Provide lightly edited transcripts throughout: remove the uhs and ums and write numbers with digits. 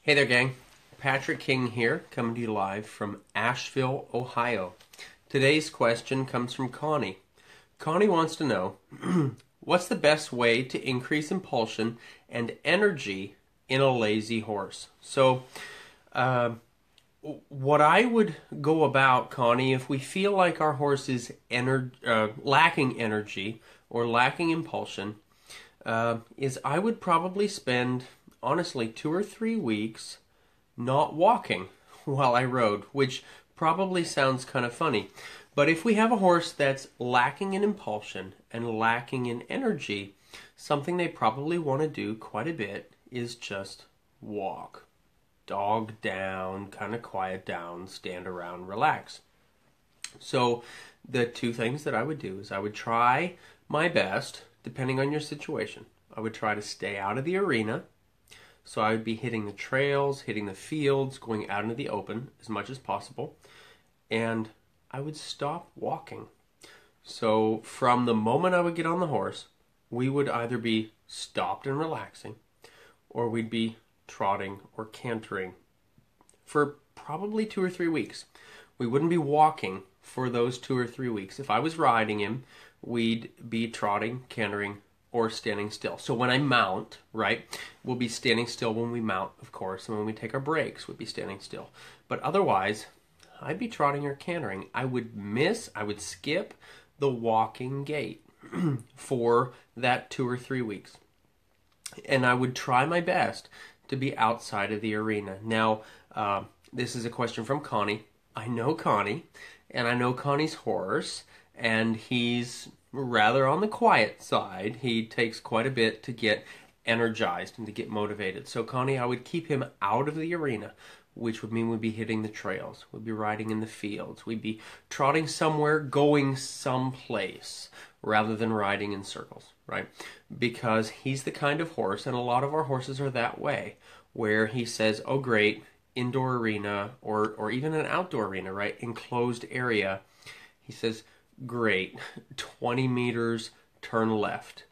Hey there, gang. Patrick King here, coming to you live from Asheville, Ohio. Today's question comes from Connie. Connie wants to know, what's the best way to increase impulsion and energy in a lazy horse? So, what I would go about, Connie, if we feel like our horse is lacking energy or lacking impulsion, is I would probably spend, honestly, 2 or 3 weeks not walking while I rode, which probably sounds kind of funny. But if we have a horse that's lacking in impulsion and lacking in energy, something they probably want to do quite a bit is just walk. Dog down, kind of quiet down, stand around, relax. So the two things that I would do is I would try my best, depending on your situation. I would try to stay out of the arena. So I would be hitting the trails, hitting the fields, going out into the open as much as possible. And I would stop walking. So from the moment I would get on the horse, we would either be stopped and relaxing, or we'd be trotting or cantering for probably 2 or 3 weeks. We wouldn't be walking for those 2 or 3 weeks. If I was riding him, we'd be trotting, cantering, or standing still. So when I mount, right, we'll be standing still when we mount, of course, and when we take our breaks, we'd be standing still. But otherwise, I'd be trotting or cantering. I would skip the walking gait for that 2 or 3 weeks. And I would try my best to be outside of the arena. Now, this is a question from Connie. I know Connie, and I know Connie's horse, and he's rather on the quiet side. He takes quite a bit to get energized and to get motivated. So Connie, I would keep him out of the arena, which would mean we'd be hitting the trails. We'd be riding in the fields. We'd be trotting somewhere, going someplace, rather than riding in circles, right? Because he's the kind of horse, and a lot of our horses are that way, where he says, oh great, indoor arena, or even an outdoor arena, right? Enclosed area. He says, great, 20 meters, turn left.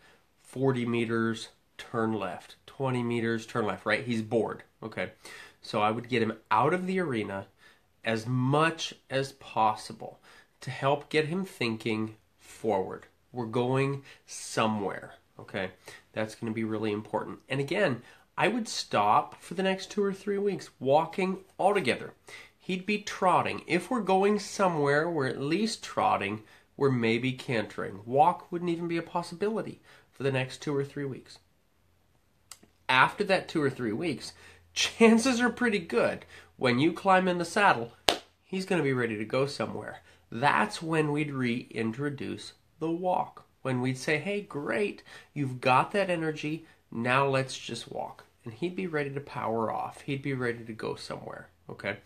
40 meters, turn left. 20 meters, turn left, right? He's bored, okay? So I would get him out of the arena as much as possible to help get him thinking forward. We're going somewhere, okay? That's going to be really important. And again, I would stop for the next 2 or 3 weeks, walking altogether. He'd be trotting. If we're going somewhere, we're at least trotting. We're maybe cantering. Walk wouldn't even be a possibility for the next 2 or 3 weeks. After that 2 or 3 weeks, chances are pretty good when you climb in the saddle, he's going to be ready to go somewhere. That's when we'd reintroduce the walk. When we'd say, hey, great, you've got that energy, now let's just walk. And he'd be ready to power off. He'd be ready to go somewhere, okay?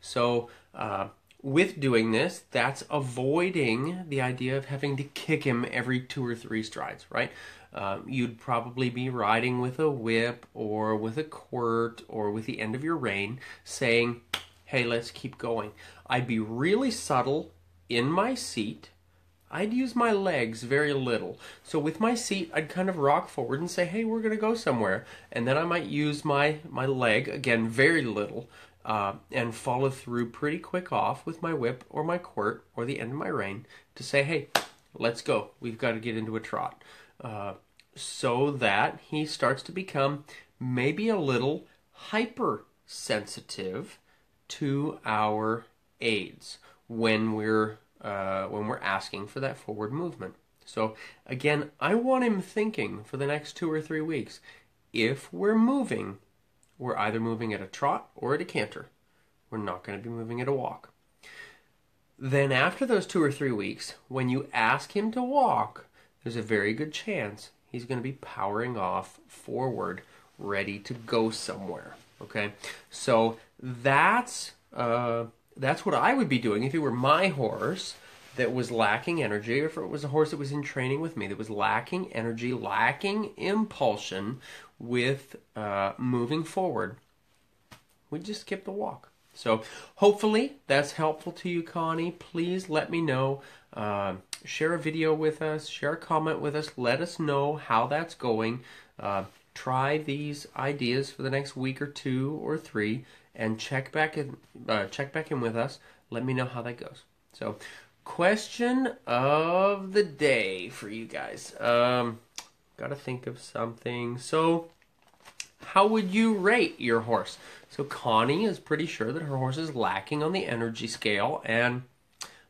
So with doing this, that's avoiding the idea of having to kick him every 2 or 3 strides, right? You'd probably be riding with a whip or with a quirt or with the end of your rein saying, hey, let's keep going. I'd be really subtle in my seat. I'd use my legs very little. So with my seat, I'd kind of rock forward and say, hey, we're going to go somewhere. And then I might use my leg, again, very little, and follow through pretty quick off with my whip or my quirt or the end of my rein to say, hey, let's go. We've got to get into a trot. So that he starts to become maybe a little hypersensitive to our aids when we're asking for that forward movement. So again, I want him thinking for the next 2 or 3 weeks, if we're moving, we're either moving at a trot or at a canter. We're not going to be moving at a walk. Then after those 2 or 3 weeks, when you ask him to walk, there's a very good chance he's going to be powering off forward, ready to go somewhere. Okay, so that's what I would be doing if it were my horse that was lacking energy, or if it was a horse that was in training with me that was lacking energy, lacking impulsion with moving forward. We'd just skip the walk. So hopefully that's helpful to you, Connie. Please let me know. Share a video with us. Share a comment with us. Let us know how that's going. try these ideas for the next week or 2 or 3 and check back in with us. Let me know how that goes. So, question of the day for you guys. Got to think of something. So, how would you rate your horse? So Connie is pretty sure that her horse is lacking on the energy scale. And,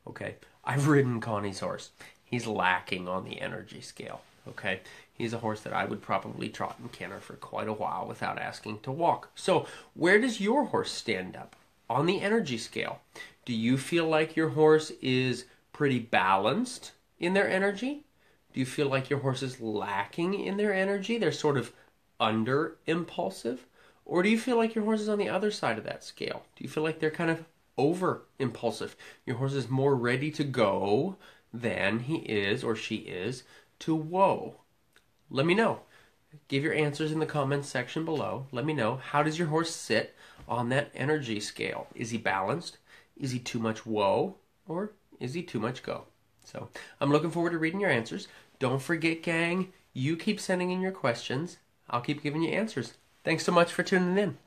okay, I've ridden Connie's horse. He's lacking on the energy scale. Okay, he's a horse that I would probably trot and canter for quite a while without asking to walk. So where does your horse stand up on the energy scale? Do you feel like your horse is pretty balanced in their energy? Do you feel like your horse is lacking in their energy? They're sort of under impulsive? Or do you feel like your horse is on the other side of that scale? Do you feel like they're kind of over impulsive? Your horse is more ready to go than he is or she is to whoa. Let me know. Give your answers in the comments section below. Let me know, how does your horse sit on that energy scale? Is he balanced? Is he too much whoa? Or is he too much go? So I'm looking forward to reading your answers. Don't forget, gang, you keep sending in your questions. I'll keep giving you answers. Thanks so much for tuning in.